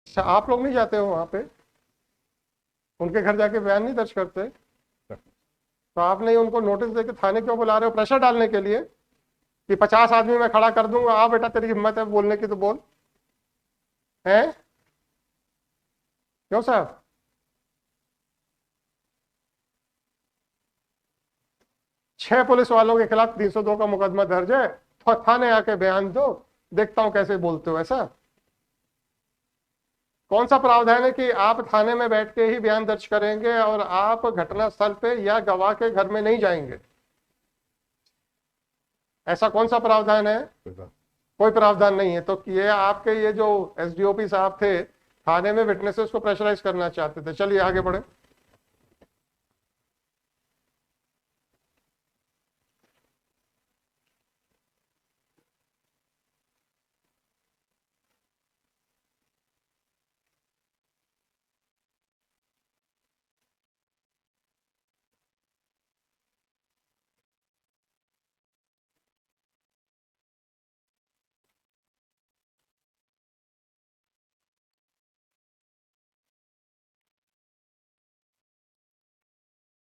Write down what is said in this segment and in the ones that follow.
अच्छा, आप लोग नहीं जाते हो वहां पे, उनके घर जाके बयान नहीं दर्ज करते? तो आप नहीं उनको नोटिस देके थाने क्यों बुला रहे हो? प्रेशर डालने के लिए कि 50 आदमी मैं खड़ा कर दूंगा, आ बेटा तेरी हिम्मत है बोलने की तो बोल। है क्यों साहब? 6 पुलिस वालों के खिलाफ 302 का मुकदमा दर्ज है, तो थाने आके बयान दो, देखता हूं कैसे बोलते हो। ऐसा कौन सा प्रावधान है कि आप थाने में बैठ के ही बयान दर्ज करेंगे और आप घटनास्थल पे या गवाह के घर में नहीं जाएंगे? ऐसा कौन सा प्रावधान है? कोई प्रावधान नहीं है। तो ये आपके ये जो एसडीओपी साहब थे थाने में, विटनेसेस को प्रेशराइज करना चाहते थे। चलिए आगे बढ़े।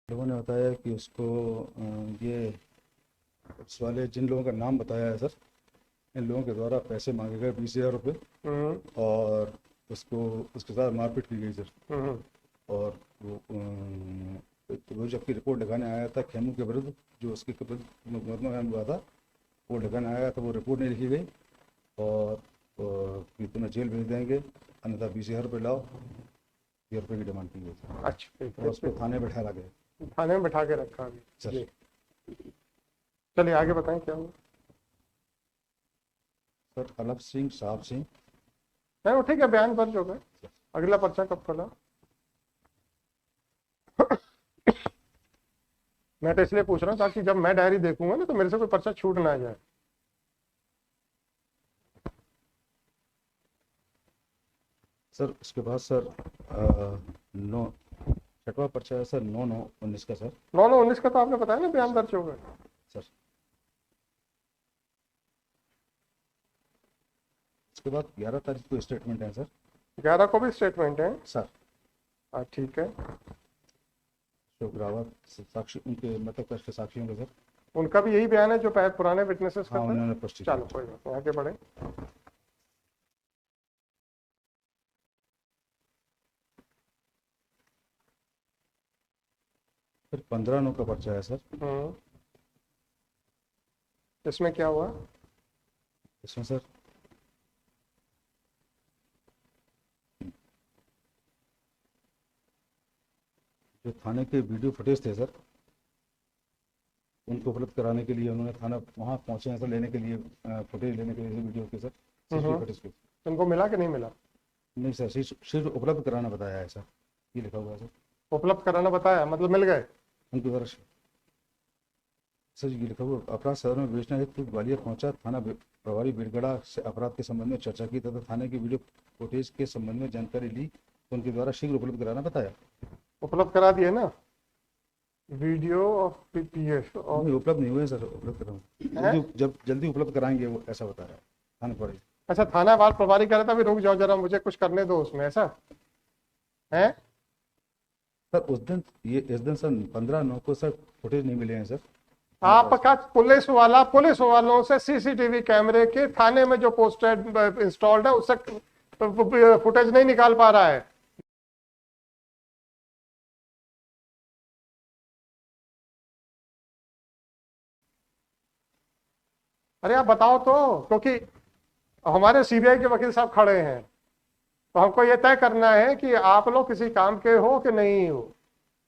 लोगों ने बताया कि उसको ये उस वाले जिन लोगों का नाम बताया है सर, इन लोगों के द्वारा पैसे मांगे गए 20,000 रुपये और उसको उसके साथ मारपीट की गई सर। और वो जबकि रिपोर्ट लगाने आया था खेमू के विरुद्ध, जो उसके विरुद्ध मुकदमा कायम हुआ था, वो लगाने आया था, वो रिपोर्ट नहीं लिखी गई और कि तुम्हें जेल भेज देंगे अन्यथा 20,000 रुपये लाओ, 20,000 रुपये की डिमांड की गई थी। अच्छा ठीक और है, उसको थाने बैठा ला गया थाने में बैठा के रखा अभी सर। जी। चलिए आगे बताएं क्या हुआ। सर अलप सिंह साहब सिंह। नहीं वो ठीक है, बयान दर्ज हो गए। अगला पर्चा कब खोला? मैं तो इसलिए पूछ रहा हूँ ताकि जब मैं डायरी देखूंगा ना तो मेरे से कोई पर्चा छूट ना जाए। सर उसके बाद सर 6वां पर्चा है सर 9/9/19 का सर। 9/9/19 का तो आपने बताया ना बयान दर्ज हो गए। सर उसके बाद 11 तारीख को स्टेटमेंट है सर। 11 को भी स्टेटमेंट है? सर हाँ ठीक है। अशोक रावत साक्षी, उनके मतलब कष्ट के साक्षियों के सर। उनका भी यही बयान है जो पुराने विटनेसेस का हाँ था? उन्होंने पुष्टि की। चलो कोई बात नहीं, आगे बढ़े। फिर 15/9 का पर्चा है सर। इसमें क्या हुआ? इसमें सर जो थाने के वीडियो फुटेज थे सर, उनको उपलब्ध कराने के लिए उन्होंने थाना वहाँ पहुँचे हैं सर, लेने के लिए फुटेज लेने के लिए वीडियो के सर, सीसीटीवी फुटेज के। उनको मिला कि नहीं मिला? नहीं सर, सिर्फ उपलब्ध कराना बताया है सर, ये लिखा हुआ है सर। उपलब्ध कराना बताया मतलब मिल गए? उनके द्वारा सर ये लिखा हुआ, अपराध सदर में बेचना हेतु ग्वालियर पहुंचा थाना प्रभारी बिरगड़ा से अपराध के संबंध में चर्चा की तथा थाने की वीडियो फुटेज के संबंध में जानकारी ली तो उनके द्वारा शीघ्र उपलब्ध कराना बताया। उपलब्ध करा दिए ना वीडियो ऑफ पीपीएफ? और नहीं उपलब्ध नहीं हुए सर, उपलब्ध कराऊंगा जब जल्दी उपलब्ध कराएंगे वो, ऐसा बताया थाना प्रभारी। अच्छा, थाना वार प्रभारी कह रहा था, अभी रुक जाओ जरा मुझे कुछ करने दो उसमें, ऐसा है? सर इस दिन सर 15/9 को सर फुटेज नहीं मिले हैं सर। आपका पुलिस वाला पुलिस वालों से सीसीटीवी कैमरे के थाने में जो पोस्टर इंस्टॉल्ड है उससे फुटेज नहीं निकाल पा रहा है। अरे आप बताओ तो, क्योंकि हमारे सीबीआई के वकील साहब खड़े हैं, तो हमको ये तय करना है कि आप लोग किसी काम के हो कि नहीं हो,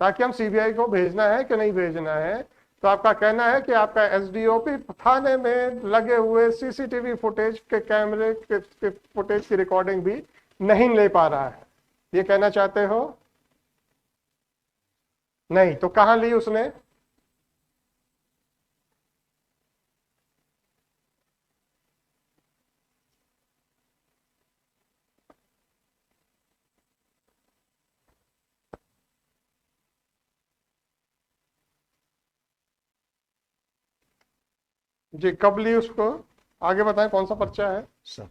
ताकि हम सीबीआई को भेजना है कि नहीं भेजना है। तो आपका कहना है कि आपका एसडीओपी थाने में लगे हुए सीसीटीवी फुटेज के कैमरे के फुटेज की रिकॉर्डिंग भी नहीं ले पा रहा है, ये कहना चाहते हो? नहीं तो कहां ली उसने? जी कब ली उसको? आगे बताएं कौन सा पर्चा है? सर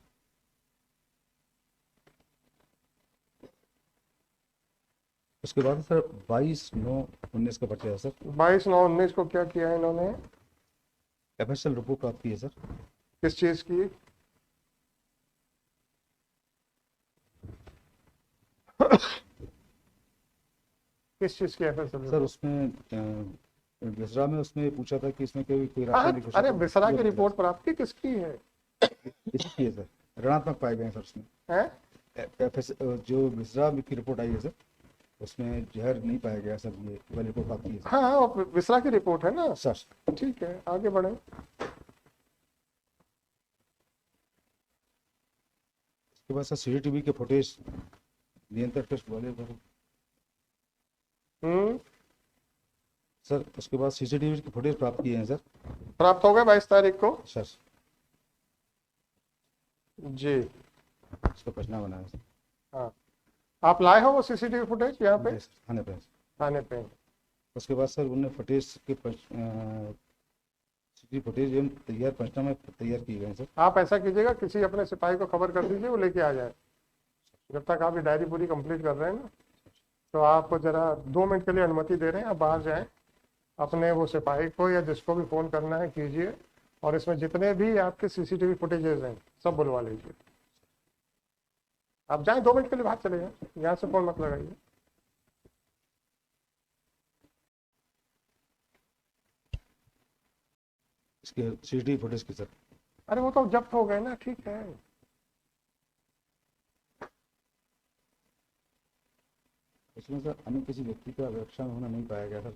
उसके बाद सर 22/9/19 का पर्चा है सर। 22/9/19 को क्या किया है इन्होंने? FSL रिपोर्ट प्राप्त की है सर। किस चीज की? किस चीज की FSL? सर उसमें विसरा में उसमें पूछा था कि इसमें कोई हाँ, रासायनिक अरे विसरा की वो रिपोर्ट प्राप्त की किसकी है? इसकी है सर, ऋणात्मक पाए गए हैं सर उसमें। हैं? FS जो विसरा की रिपोर्ट आई है सर, उसमें जहर नहीं पाया गया सर, ये वाली रिपोर्ट प्राप्त की है सर। हाँ, वो विसरा की रिपोर्ट है ना। सर ठीक है, आगे बढ़े। उसके बाद सर CCTV के फुटेज नियंत्रण टेस्ट वाले हम्म, सर। उसके बाद CCTV के फुटेज प्राप्त किए हैं सर। प्राप्त हो गए 22 तारीख को सर जी। उसका पचना बना है सर। हाँ, आप लाए हो वो CCTV फुटेज यहाँ पे नहीं सर, थाने पे है सर। थाने पे? उसके बाद सर उन्होंने फुटेज के CCTV फुटेज एवं तैयार पंचनामे तैयार किए गए हैं सर। आप ऐसा कीजिएगा, किसी अपने सिपाही को खबर कर दीजिए, वो लेके आ जाए। जब तक आप ये डायरी पूरी कंप्लीट कर रहे हैं ना, तो आपको जरा 2 मिनट के लिए अनुमति दे रहे हैं, आप बाहर जाएं, अपने वो सिपाही को या जिसको भी फ़ोन करना है कीजिए, और इसमें जितने भी आपके CCTV फुटेजेस हैं सब बुलवा लीजिए। आप जाएं, 2 मिनट के लिए बाहर चले जाएं, यहाँ से फ़ोन मत लगाइए। इसके CCTV फुटेज की सर। अरे वो तो जब्त हो गए ना, ठीक है। उसमें सर अन्य किसी व्यक्ति का रक्षा होना नहीं पाया गया सर।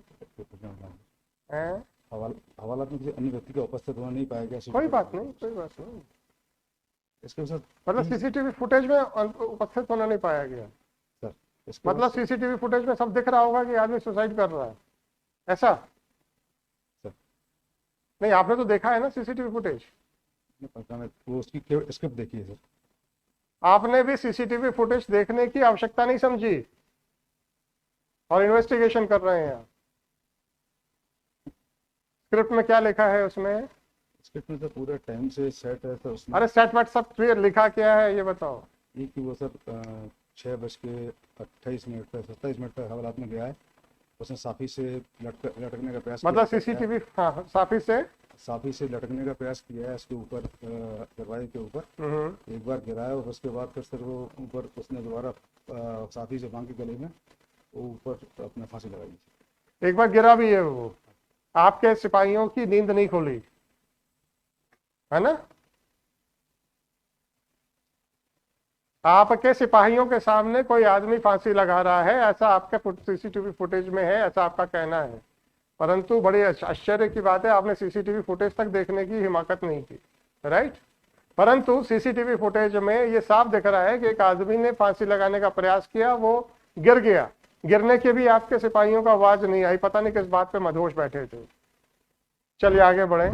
हैं? हवालात में किसी अन्य व्यक्ति का उपस्थित होना नहीं पाया गया। कोई बात नहीं, कोई बात नहीं। इसके साथ मतलब CCTV फुटेज में उपस्थित होना नहीं पाया गया सर। इसके मतलब CCTV फुटेज में सब दिख रहा होगा कि आदमी सुसाइड कर रहा है, ऐसा? सर नहीं, आपने तो देखा है ना CCTV फुटेज? वो उसकी स्क्रिप्ट देखी है सर। आपने भी CCTV फुटेज देखने की आवश्यकता नहीं समझी और इन्वेस्टिगेशन कर रहे हैं। स्क्रिप्ट में क्या लिखा है उसमें? स्क्रिप्ट में सर पूरा टाइम से सेट है सर उसमें। अरे सेट वेट सब क्लियर लिखा क्या है ये बताओ। ये कि वो सर 6:28 पर 27 पर हवालात में गया है। उसने साफी से लटकने का प्रयास मतलब किया। CCTV, हाँ, साफी से लटकने का प्रयास किया है इसके ऊपर, दरवाजे के ऊपर। एक बार गिराया और उसके बाद फिर सर वो ऊपर उसने दोबारा साफी से बांध के गले में वो ऊपर अपना फांसी लगाई। एक बार गिरा भी है वो। आपके सिपाहियों की नींद नहीं खुली है ना? आपके सिपाहियों के सामने कोई आदमी फांसी लगा रहा है, ऐसा आपके CCTV फुटेज में है, ऐसा आपका कहना है। परंतु बड़ी आश्चर्य की बात है, आपने CCTV फुटेज तक देखने की हिम्मत नहीं की, राइट? परंतु CCTV फुटेज में ये साफ दिख रहा है कि एक आदमी ने फांसी लगाने का प्रयास किया, वो गिर गया। गिरने के भी आपके सिपाहियों का आवाज नहीं आई, पता नहीं किस बात पे मदहोश बैठे थे। चलिए आगे बढ़े।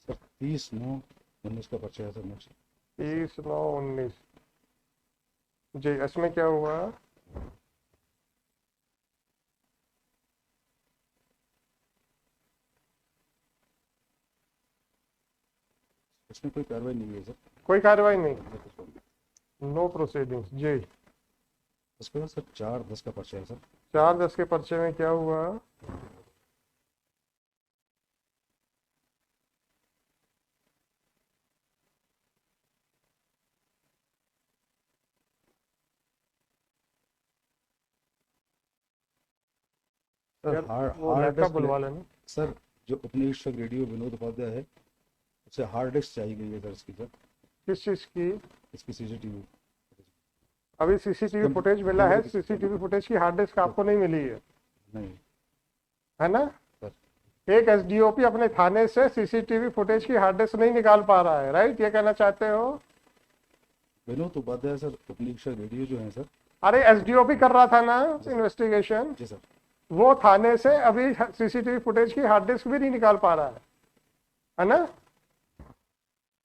सर 30/9/19 का पर्चा है सर। 30/9/19 जी। इसमें क्या हुआ? इसमें कोई कार्रवाई नहीं हुई सर। कोई कार्रवाई नहीं, नो प्रोसीडिंग्स जी। उसके बाद सर 4/10 का पर्चा है सर। 4/10 के पर्चे में क्या हुआ? सर हार्ड डिस्क बुलवा लेना। सर जो उपनिरीक्षक रेडियो विनोद उपाध्याय है, उसे हार्ड डिस्क चाहिए गई है सर इसकी सर। किस चीज की? इसकी CCTV। अभी CCTV फुटेज मिला है, CCTV फुटेज की हार्ड डिस्क आपको नहीं मिली है, नहीं है ना? सर। एक SDOP अपने थाने से CCTV फुटेज की हार्ड डिस्क नहीं निकाल पा रहा है, राइट? ये कहना चाहते हो? विनोद उपाध्याय सर उपनिरीक्षक रेडियो जो है सर। अरे SDOP कर रहा था ना इन्वेस्टिगेशन, जी सर। वो थाने से अभी CCTV फुटेज की हार्ड डिस्क भी नहीं निकाल पा रहा है ना?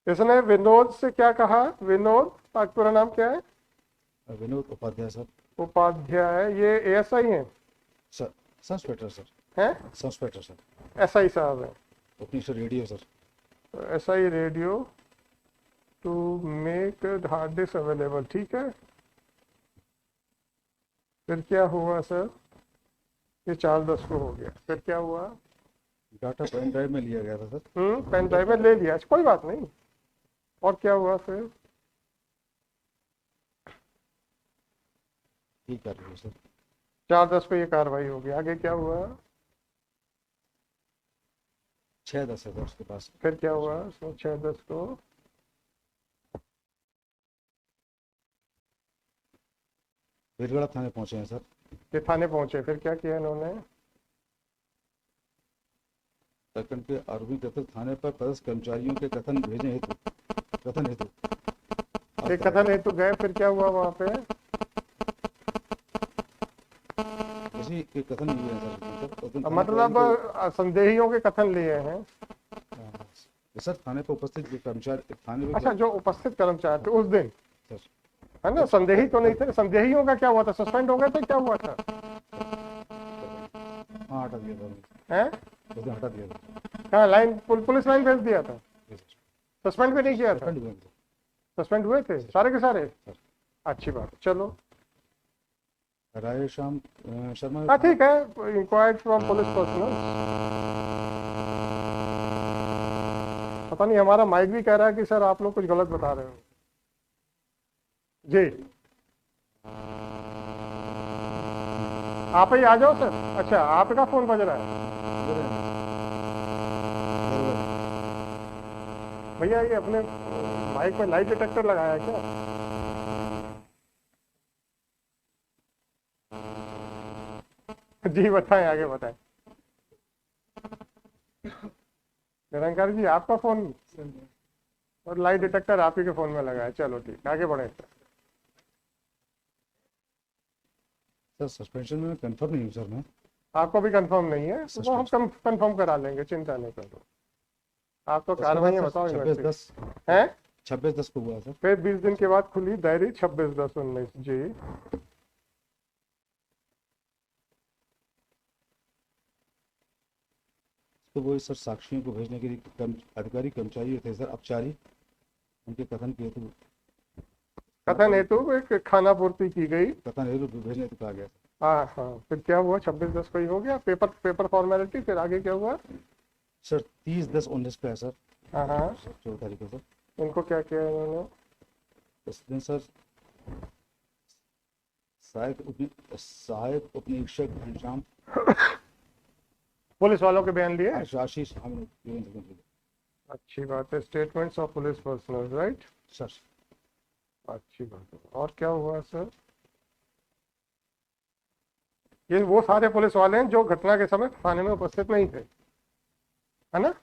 इसने विनोद से क्या कहा? विनोद, आपका पूरा नाम क्या है? विनोद उपाध्याय सर। उपाध्याय, ये ASI है? Sir sub inspector sir. हैं? Sub inspector sir. SI साहब है? उपनिरीक्षक radio sir. SI radio to make hard disk available, ठीक है। फिर क्या हुआ सर? ये 4/10 को हो गया, फिर क्या हुआ? डाटा पेन ड्राइव में लिया गया था सर। पेन ड्राइव में ले लिया, कोई बात नहीं। और क्या हुआ फिर? ठीक है सर। 4/10 को ये कार्रवाई होगी, आगे क्या हुआ? 6/10 है सर उसके पास। फिर क्या हुआ? 6/10 को वीरगढ़ थाने पहुंचे हैं सर। ये थाने पहुंचे, फिर क्या किया इन्होंने? उत्तराखंड के आरोपी कथित थाने पर पदस्थ कर्मचारियों के कथन भेजने हेतु एक कथन हेतु गए, फिर क्या हुआ वहां पे? किसी के कथन नहीं हुए हैं सर। मतलब संदेहियों के कथन लिए हैं। सर थाने पर उपस्थित जो कर्मचारी थाने अच्छा, जो उपस्थित कर्मचारी थे उस दिन, सर, है ना, संदेही तो नहीं थे। संदेहियों का क्या हुआ था? सस्पेंड हो गए थे, क्या हुआ था? हाँ हटा दिया था, हैं? उस दिन हटा दिया था। कहाँ लाइन, पुलिस लाइन भेज दिया था? जी सर। सस्पेंड भी नहीं किया था? सस्पेंड हुए हैं सर। सस्पेंड हुए थे सारे के सारे? सर। अच्छी बात, चलो। राय श्याम शर्मा। हाँ ठीक है, इंक्वायर्ड फ्रॉम पुलिस पर्सनल। पता नहीं, हमारा माइक भी कह रहा है कि सर आप लोग कुछ गलत बता रहे हो जी। आप ही आ जाओ सर। अच्छा, आपका फोन बज रहा है भैया? ये अपने माइक में लाइट डिटेक्टर लगाया है क्या? जी बताएं, आगे बताएं। निरंकार जी, आपका फोन और लाइट डिटेक्टर आप ही के फोन में लगा है। चलो ठीक, आगे बढ़े। सर सस्पेंशन में कंफर्म नहीं हूँ सर मैं। आपको भी कंफर्म नहीं है तो वो हम कंफर्म करा लेंगे, चिंता नहीं करो। आप तो कार्रवाई बताओ। 26/10 है 26/10 को हुआ सर। फिर 20 दिन के बाद खुली डायरी 26/10/19 जी। तो वो सर साक्षियों को भेजने के लिए अधिकारी कर्मचारी थे सर, अपचारी, उनके कथन के हेतु एक खाना पूर्ति की गई। कथन हेतु भेजने को कहा गया। हाँ हाँ, फिर क्या हुआ? 26/10 को ही हो गया, पेपर फॉर्मेलिटी। फिर आगे क्या हुआ? सर 30/10/19 का है सर। हाँ हाँ, 14 तारीख को सर। इनको क्या किया इन्होंने? इस दिन सर सहायक उप निरीक्षक घनश्याम पुलिस वालों के बयान लिए? आशीष। अच्छी बात है। Statements of police personal, right sir. अच्छी बात है। और क्या हुआ सर? ये वो सारे पुलिस वाले हैं जो घटना के समय थाने में उपस्थित नहीं थे, है ना?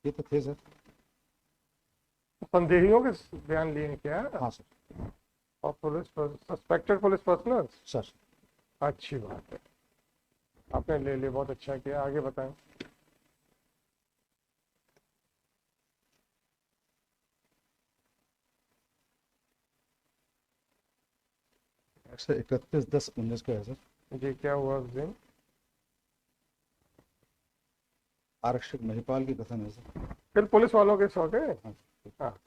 ये तो थे सर। संदेहियों के बयान लिए हैं क्या? हाँ सर। और police suspected police personal? Sir अच्छी बात है, आपने ले लिया, बहुत अच्छा किया। आगे बताएं। सर 31/10/19 का है सर। जी, क्या हुआ उस दिन? आरक्षक महिपाल के कथन है सर। फिर पुलिस वालों के सौ गए? हाँ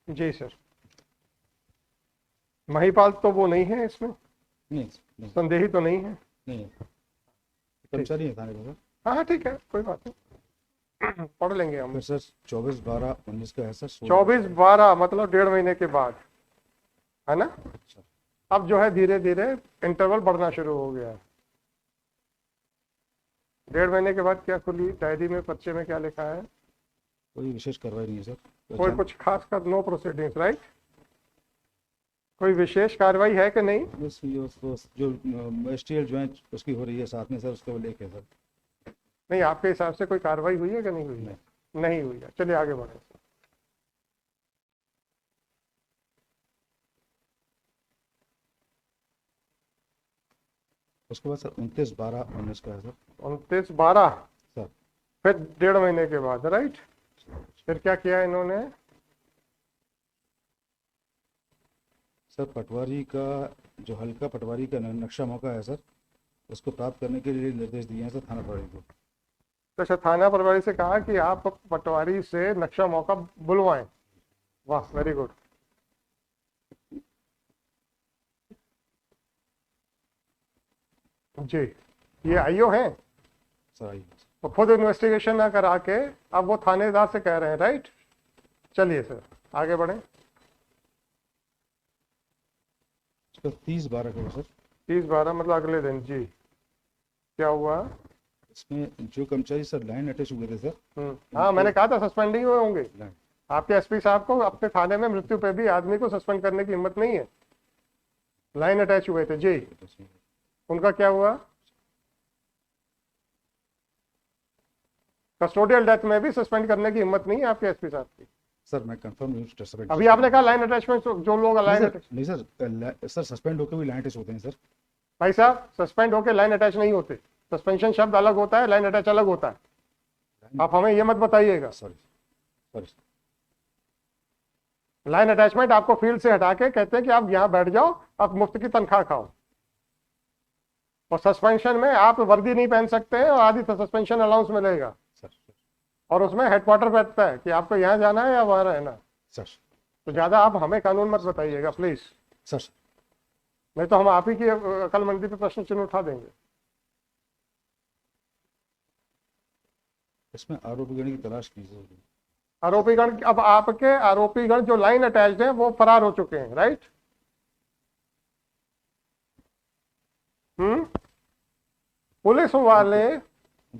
जी सर। महिपाल तो वो नहीं है इसमें? नहीं संदेही तो नहीं है? नहीं कर्मचारी है थाने का सर। हाँ हाँ ठीक है, कोई बात नहीं, पढ़ लेंगे हम। फिर सर 24/12/19 का है सर। 24/12 मतलब 1.5 महीने के बाद, है ना? अच्छा। अब जो है धीरे धीरे इंटरवल बढ़ना शुरू हो गया। 1.5 महीने के बाद क्या खुली डायरी में, पर्चे में क्या लिखा है? कोई विशेष कार्रवाई नहीं है सर। कोई कुछ खास कर, नो प्रोसीडिंग्स, राइट? कोई विशेष कार्रवाई है कि नहीं? बस ये उसको जो मजिस्ट्रियल ज्वाइंट उसकी हो रही है साथ में सर, उसका वो लेके सर। नहीं, आपके हिसाब से कोई कार्रवाई हुई है कि नहीं हुई है? नहीं हुई है। चलिए आगे बढ़े। उसके बाद सर 29/12/19 का है सर। 29/12 सर फिर 1.5 महीने के बाद, राइट? फिर क्या किया इन्होंने? सर पटवारी का जो हल्का पटवारी का नक्शा मौका है सर, उसको प्राप्त करने के लिए निर्देश दिए हैं सर थाना प्रभारी को। तो अच्छा, थाना प्रभारी से कहा कि आप पटवारी से नक्शा मौका बुलवाएं। वाह, वेरी गुड। जी, ये आईओ हैं सर आइए। तो खुद इन्वेस्टिगेशन ना करा के अब वो थानेदार से कह रहे हैं, राइट? चलिए सर, आगे बढ़ें। इसका 30/12 को सर, 30/12 मतलब अगले दिन। जी, क्या हुआ? इसमें जो कर्मचारी सर लाइन अटैच हुए थे सर, हाँ, मैंने कहा था सस्पेंडिंग हुए होंगे। लाइन आपके एसपी साहब को अपने थाने में मृत्यु पे भी आदमी को सस्पेंड करने की हिम्मत नहीं है। लाइन अटैच हुए थे जी, उनका क्या हुआ? कस्टोडियल डेथ में भी सस्पेंड करने की हिम्मत नहीं है आपके एसपी साहब की। सर मैं कंफर्म नहीं सस्पेंड। अभी आपने कहा लाइन अटैचमेंट, जो लोग लाइन नहीं सर, सर सस्पेंड होकर भी लाइन अटैच होते हैं सर। भाई साहब, सस्पेंड होके लाइन अटैच नहीं होते। सस्पेंशन शब्द अलग होता है, लाइन अटैच अलग होता है। आप हमें ये मत बताइएगा। Sorry sorry. लाइन अटैचमेंट आपको फील्ड से हटा के कहते हैं कि आप यहाँ बैठ जाओ, आप मुफ्त की तनख्वाह खाओ। और सस्पेंशन में आप वर्दी नहीं पहन सकते हैं और आधी सस्पेंशन अलाउंस मिलेगा। सर और उसमें हेडक्वार्टर बैठता है कि आपको यहाँ जाना है या वहाँ रहना। सर तो ज्यादा आप हमें कानून मत बताइएगा प्लीज, सर। नहीं तो हम आप ही की अकलमंदी पे प्रश्न चिन्ह उठा देंगे। इसमें आरोपीगण की तलाश कीजिए। आरोपीगण, अब आपके आरोपीगण जो लाइन अटैच्ड हैं वो फरार हो चुके हैं, राइट? पुलिस वाले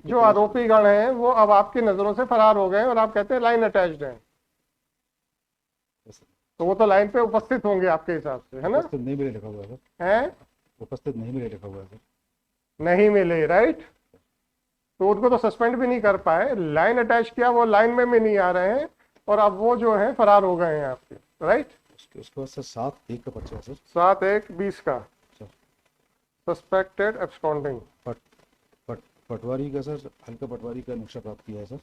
जो आरोपीगण हैं वो अब आपकी नजरों से फरार हो गए और आप कहते हैं लाइन अटैच्ड हैं। तो वो तो लाइन पे उपस्थित होंगे आपके हिसाब से, है ना? उपस्थित नहीं मिले लिखा हुआ है सर। हैं? उपस्थित नहीं मिले लिखा हुआ है सर। नहीं मिले, राइट? तो उनको तो सस्पेंड भी नहीं कर पाए, लाइन अटैच किया, वो लाइन में भी नहीं आ रहे हैं और अब वो जो है फरार हो गए हैं आपके, राइट? उसके बाद सर 7/1 का पर्चा है सर। 7/1/20 का सर सस्पेक्टेड एब्सकॉन्डिंग। पटवारी का सर, हल्का पटवारी का नक्शा प्राप्त किया है सर।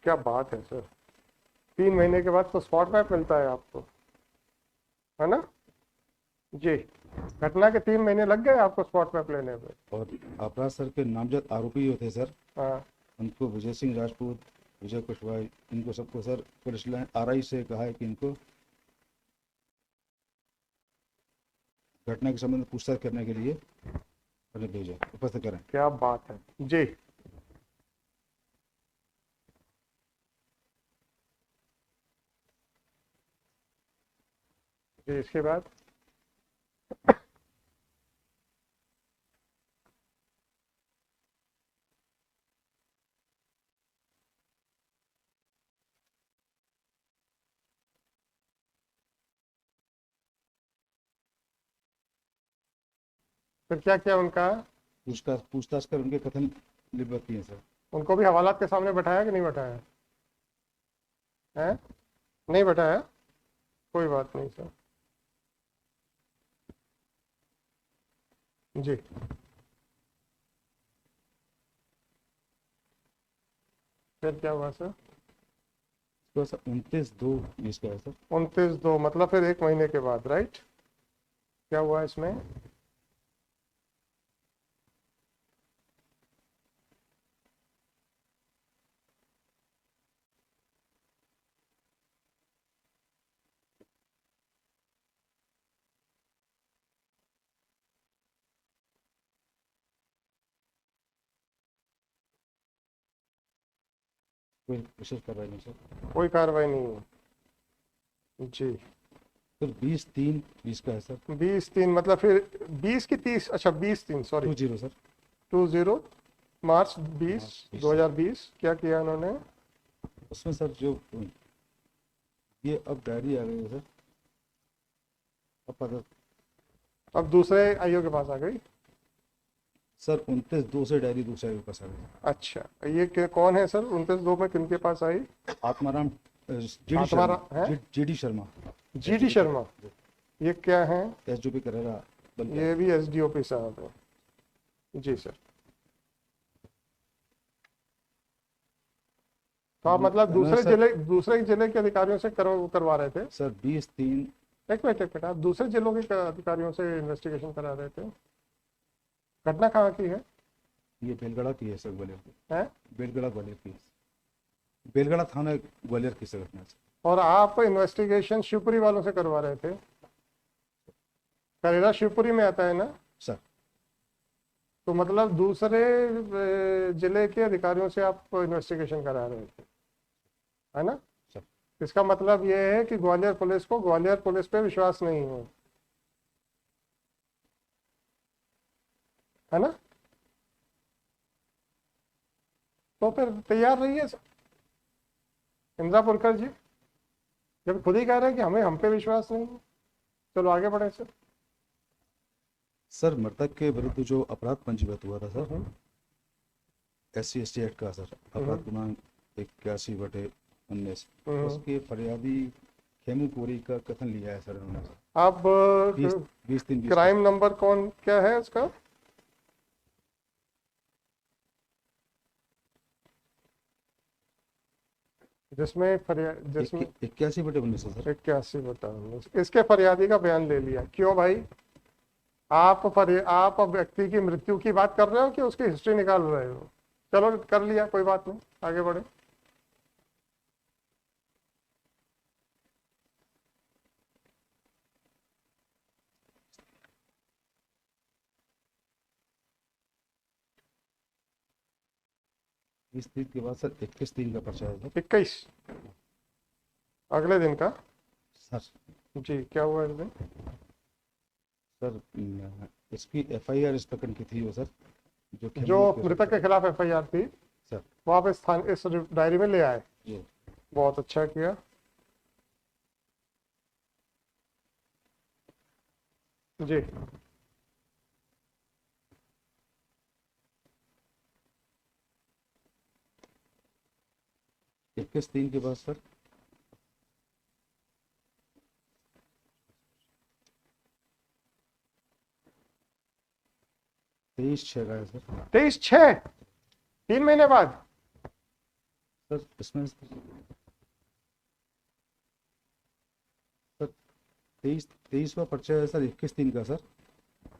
क्या बात है सर, 3 महीने के बाद तो स्पॉट मैप मिलता है आपको, है ना? जी, घटना के 3 महीने लग गए आपको स्पॉट मैप लेने में। और अपराध सर के नामजद आरोपी जो थे सर, हाँ, उनको विजय सिंह राजपूत, विजय कुशवाहा, इनको सबको सर पुलिस लाइन RI से कहा है कि इनको घटना के संबंध में पूछताछ करने के लिए उन्हें भेजा, उपस्थित करें। क्या बात है जी। जी, इसके बाद फिर क्या किया उनका? पूछताछ कर उनके कथन लिपिबद्ध किए सर। उनको भी हवालात के सामने बैठाया कि नहीं बैठाया है? नहीं बैठाया, कोई बात नहीं सर। जी, फिर क्या हुआ सर? तो सर 29/2/20 का है सर। 29/2 मतलब फिर 1 महीने के बाद, राइट? क्या हुआ इसमें? कोई विशेष कार्रवाई नहीं सर। कोई कार्रवाई नहीं है जी। फिर 20/3/20 का है सर। 20/3 मतलब फिर 20 की 30, अच्छा 20/3, सॉरी 20 सर। 20 मार्च 20 क्या किया उन्होंने? उसमें सर जो ये अब डायरी आ गई है सर, अब पता अब दूसरे आईओ के पास आ गई। सर 29/2 से डायरी दूसरे के पास आ गई। अच्छा, ये कौन है सर 29/2 में किनके पास आई? आत्माराम GD आत्माराम शर्मा, है? GD शर्मा। GD शर्मा, ये क्या है? SDOP करेगा। ये भी SDOP साहब है जी सर। तो आप मतलब दूसरे जिले के अधिकारियों से करवा रहे थे? सर 20/3 एक मिनट, आप दूसरे जिलों के अधिकारियों से इन्वेस्टिगेशन करा रहे थे, घटना कहाँ की है? ये बेलगड़ा की है सर, ग्वालियर की। हैं? बेलगड़ा ग्वालियर की, बेलगड़ा थाना ग्वालियर की सर घटना से। और आप इन्वेस्टिगेशन शिवपुरी वालों से करवा रहे थे? करेला शिवपुरी में आता है ना? सर तो मतलब दूसरे जिले के अधिकारियों से आप इन्वेस्टिगेशन करा रहे थे, है ना? सर इसका मतलब ये है कि ग्वालियर पुलिस को ग्वालियर पुलिस पे विश्वास नहीं है ना? तो फिर तैयार रहिए सर। इंद्रापुरकर जी जब खुद ही कह रहे हैं कि हमें हम पे विश्वास नहीं है, चलो आगे बढ़े सर। सर मृतक के विरुद्ध जो अपराध पंजीबद्ध हुआ था सर, हम्म, SC/ST एक्ट का सर, अपराध क्रमांक 81/19, हम्म। उसके फरियादी खेमू कोरी का कथन लिया है सर उन्होंने। अब 20-3-20 क्राइम नंबर कौन क्या है उसका? जिसमें 81/19 है सर। 81 बता, इसके फरियादी का बयान ले लिया। क्यों भाई? आप व्यक्ति की मृत्यु की बात कर रहे हो कि उसकी हिस्ट्री निकाल रहे हो? चलो कर लिया, कोई बात नहीं, आगे बढ़े। इस दिन के बाद सर 21-3 का पर्चा है सर। 21 अगले दिन का? सर जी, क्या हुआ इस दिन? सर इसकी FIR इस प्रकरण की थी वो सर, जो जो खेमू के मृतक के खिलाफ FIR थी सर। वो आप इस डायरी में ले आए? जी बहुत अच्छा किया। जी, 21-3 के बाद सर 23/6 का है सर। 23/6, 3 महीने बाद? सर इसमें सर 23वां पर्चा है सर 21-3 का सर।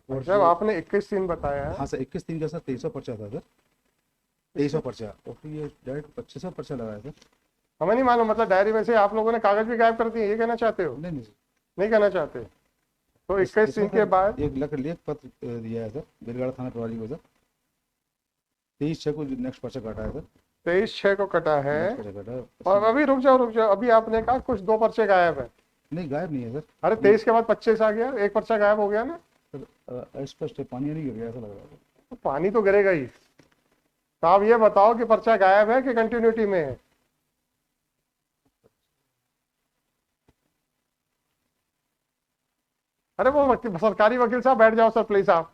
और जब आपने 21 दिन बताया है। हाँ सर 21-3 का सर 23वां पर्चा था सर, 23वां पर्चा, और फिर ये डायरेक्ट 25वां पर्चा लगाया सर। हमें नहीं मालूम, मतलब डायरी में से आप लोगों ने कागज भी गायब कर दिए, ये कहना चाहते हो? नहीं नहीं सर, नहीं कहना चाहते? तो 21 दिन इसमें के सर बाद एक लेख पत्र दिया है सर बेलगाड़ा थाना प्रभारी को सर। 23/6 को नेक्स्ट पर्चा काटा है सर। 23/6 को कटा है। नेक्स्ट पर्चा काटा है। और अभी रुक जाओ, अभी आपने कहा कुछ 2 पर्चे गायब है। नहीं गायब नहीं है सर। अरे 23 के बाद 25 आ गया, एक पर्चा गायब हो गया ना? सर स्पष्ट है, पानी नहीं गिर गया ऐसा लग रहा है। तो पानी तो गिरेगा ही। तो आप ये बताओ कि पर्चा गायब है कि कंटिन्यूटी में है? अरे वो सरकारी वकील साहब बैठ जाओ सर, प्लीज। आप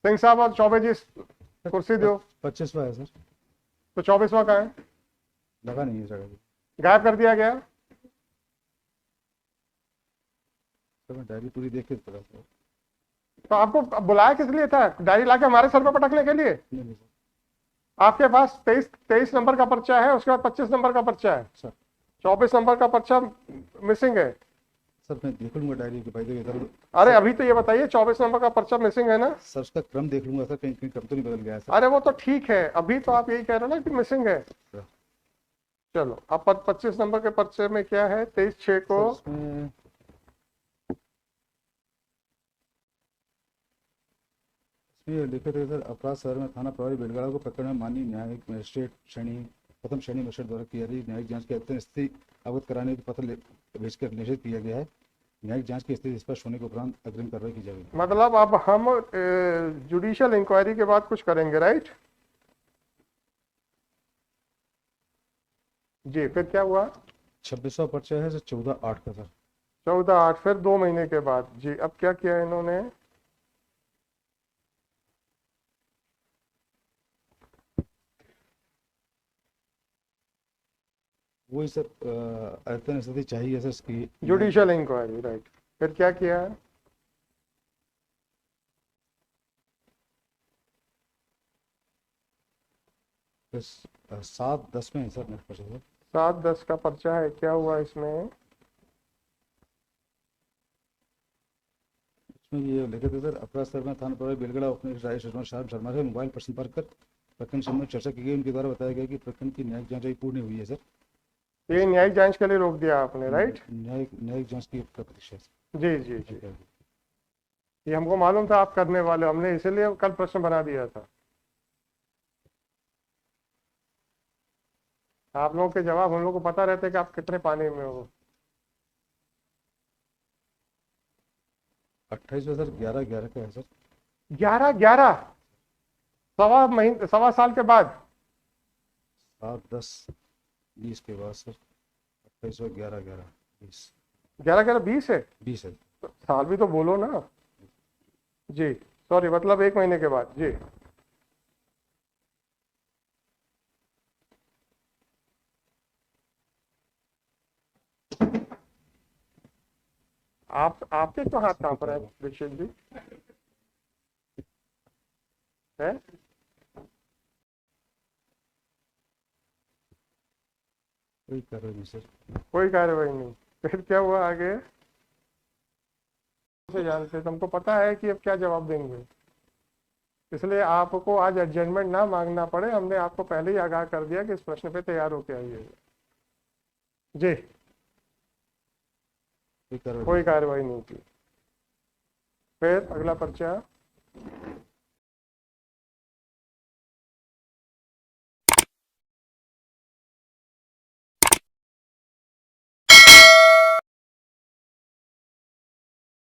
सिंह साहब और चौबे जी कुर्सी दो। 25वां है सर। तो 24वां का है? लगा नहीं है सर अभी। गायब कर दिया गया? सर मैं डायरी पूरी देख के पता सर। तो आपको बुलाया किस लिए था? डायरी लाके हमारे सर पे पटकने के लिए? नहीं सर। आपके पास 23 नंबर का पर्चा है, उसके बाद 25 नंबर का पर्चा है, सर 24 नंबर का पर्चा मिसिंग है। सर मैं देख लूंगा डायरी के भाई सर। अरे अभी तो ये बताइए 24 नंबर का पर्चा मिसिंग है ना? सर उसका क्रम देख लूंगा सर, कहीं कहीं क्रम तो नहीं बदल गया है सर। अरे वो तो ठीक है, अभी तो आप यही कह रहे हो ना कि मिसिंग है। सर। चलो, अब 25 नंबर के पर्चे में क्या है? 23/6 को सर इसमें लिखे थे सर, अपराध शहर में थाना प्रभारी बेलगाड़ा को प्रकरण में माननीय न्यायिक मजिस्ट्रेट प्रथम श्रेणी मजिस्ट्रेट द्वारा की जा रही न्यायिक जांच की अत्यंत स्थिति अवगत कराने के पत्र भेजकर निषेध किया गया है। न्यायिक जांच की स्थिति स्पष्ट होने के उपरांत अग्रिम कार्रवाई की जाएगी। मतलब अब हम जुडिशियल इंक्वायरी के बाद कुछ करेंगे, राइट? जी, फिर क्या हुआ? 26वां पर्चा है सर 14/8 का सर। 14/8, फिर 2 महीने के बाद। जी, अब क्या किया इन्होंने? वही सर अत्यंत स्थिति चाहिए सर इसकी। Judicial inquiry, right. फिर क्या किया? बस 7/10 में है सर नेक्स्ट पर्चा सर। 7/10 का पर्चा है, क्या हुआ इसमें? इसमें ये लिखित है सर, अपराध सर्वना थाना प्रभारी बेलगड़ा अपने राजेश शर्मा से मोबाइल पर संपर्क कर प्रकरण संबंध चर्चा की गई। उनके द्वारा बताया गया कि प्रकरण की न्यायिक जांच अभी पूर्ण हुई है सर। ये न्यायिक जांच के लिए रोक दिया आपने, राइट? न्यायिक जांच की प्रतीक्षा है। जी जी जी, ये हमको मालूम था आप करने वाले, हमने इसीलिए कल प्रश्न बना दिया था। आप लोगों के जवाब हम लोग को पता रहते कि आप कितने पानी में हो। 28 सर 11/11 का है सर। 11/11 सवा साल के बाद? 7/10/20 के बाद सर। 28 11/11/20। 11/11/20 है? 20 है। साल भी तो बोलो ना जी, सॉरी, मतलब 1 महीने के बाद जी। आपके तो हाथ कहाँ पर है दीक्षित जी? है? कोई कार्रवाई नहीं सर। कोई कार्रवाई नहीं? फिर क्या हुआ आगे से जानते, तुमको पता है कि अब क्या जवाब देंगे, इसलिए आपको आज एडजमेंट ना मांगना पड़े, हमने आपको पहले ही आगाह कर दिया कि इस प्रश्न पे तैयार होके आइए जी। कोई कार्रवाई नहीं की। फिर अगला पर्चा